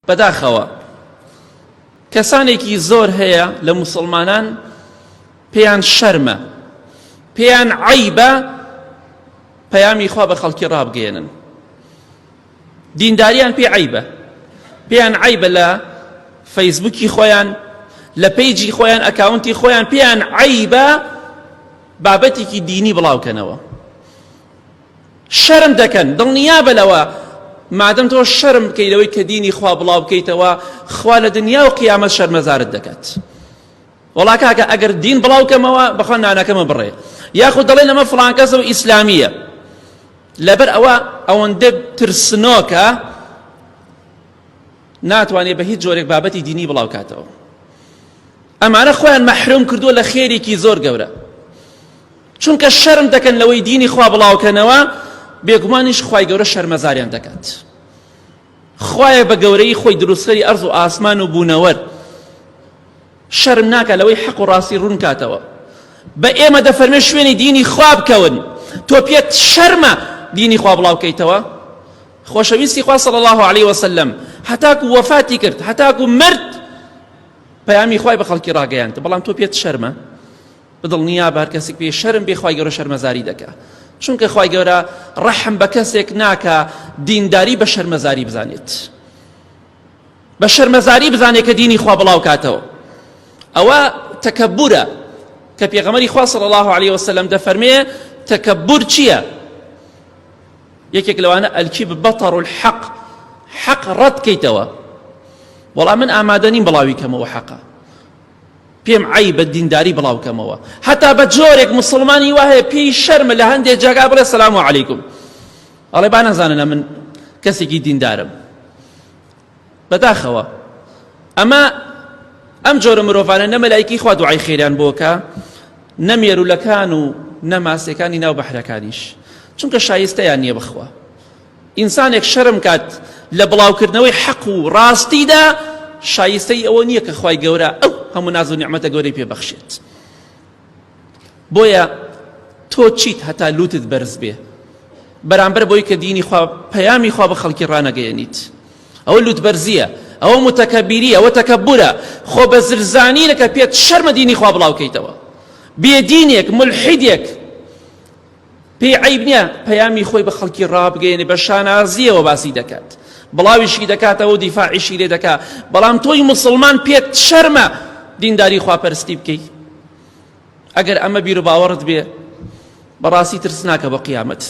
بەداخەوە کەسانێکی زۆر هەیە لە موسڵمانان پێیان شەرمە، پێیان عەیبە پەیامی خوا بە خەڵکی ڕابگەێنن. دینداریان پێ عەیبە، پێیان عەیبە لە فەیسبووکی خۆیان، لە پەیجی خۆیان، ئەکاونتی خۆیان پێیان عەیبە بابەتێکی دینی بڵاوکەنەوە. شەرم دەکەن، دڵنیا بەلەوە مادەم تۆ شەرم بکەیتەوەی کە دینی خوا بڵاو بکەیتەوە، خوا لە دنیا و قیامەت شەرمەزارت دەکات. وەڵا کاکە ئەگەر دین بڵاوکەمەوە بەخوا نانەکەمە بڕێ، یاخود دەڵێن ئەمە فڵان کەسە و ئیسلامیە، لەبەر ئەوەندە ترسنۆکە ناتوانێت بە هیچ جۆرێک بابەتی دینی بڵاو کاتەوە. ئەمانە خۆیان مەحروم کردووە لە خێرێکی زۆر گەورە، چونکە شەرم دەکەن لەوەی دینی خوا بڵاوکەنەوە، بێگومانیش خوای گەورە شەرمەزاریان دەکات. خوایە بە گەورەی خۆی دروستکەری ئەرز و ئاسمان و بوونەوەر شەرم ناکە لەوەی حەق و ڕاستی ڕوون کاتەوە. بە ئێمە دەفەرمێ شوێنی دینی خوا بکەون، تۆ پێت شەرمە دینی خوا بڵاو بکەیتەوە. خۆشەویستی خوا صلی الله علیه وسلم هەتاکو وەفاتی کرد، هەتاکو مرد، پەیامی خوای بە خەڵکی ڕاگەیاند، بەڵام تۆ پێت شەرمە. بدڵنیا بە هەر کەسێک پێ شەرم بێ خوای گەورە شەرمەزاری دەکا، چونکە خوای گەورە ڕەحم بە کەسێک ناکە دینداری بە شەرمەزاری بزانێت، بە شەرمەزاری بزانێت کە دینی خوا بڵاو کاتەوە. ئەوە تەکەبورە کە پێغەمبەری خوا صلی الله علیه وسلم دەفەرمێ تەکەبور چییە؟ یەکێک لەوانە ئەلکیب بەطەر الحەق، حەق ڕەت بکەیتەوە. وەڵام من ئامادە نیم بڵاوی کەمەوە حەقە، پێم عەیبە دینداری بڵاو کەمەوە. هەتا بە جۆرێک مسلمانی وا هەیە پێی شەرمە لە هەندێک جاگا بڵێ سەلام عەلەیکم، ئەڵێ با نەزانن من کەسێکی دیندارم. بەداخەوە ئەم جۆرە مرۆڤانە نە مەلایکی خوا دوعای خێریان بۆکە، نە مێرولەکان و نە ماسیەکانی ناو بەحرەکانیش، چونکە شایستەیان نییە بخوا. ئینسانێک شەرم کات لە بڵاوکردنەوەی حەق و ڕاستیدا، شایستەی ئەوە نییە کە خوای گەورە ئەو هەموو ناز و نیعمەتە گەورەی پێبەخشێت. بۆیە تۆ چیت هەتا لوتت بەرز بێ بەرامبەر بۆی کە دینی خوا پەیامی خوا بە خەڵکی ڕانەگەیەنیت؟ ئەوە لوت بەرزیە، ئەوە متەکەبیری، ئەوە تەکەبورە. خۆ بە زرزانینە کە پێت شەرمە دینی خوا بڵاوکەیتەوە. بێدینێک ملحیدێک پێی عەیب نییە پەیامی خۆی بە خەڵکی ڕابگەیەنێ، بە شانازیەوە باسی دەکات، بڵاویشی دەکاتەوە و دیفاعیشی لێ دەکات. بەڵام تۆی مسلمان پێت شەرمە دینداری خواپەرستی بکەی. ئەگەر ئەمە بیر و باوەڕت بێ بەڕاستی ترس ناکە بە قیامەت.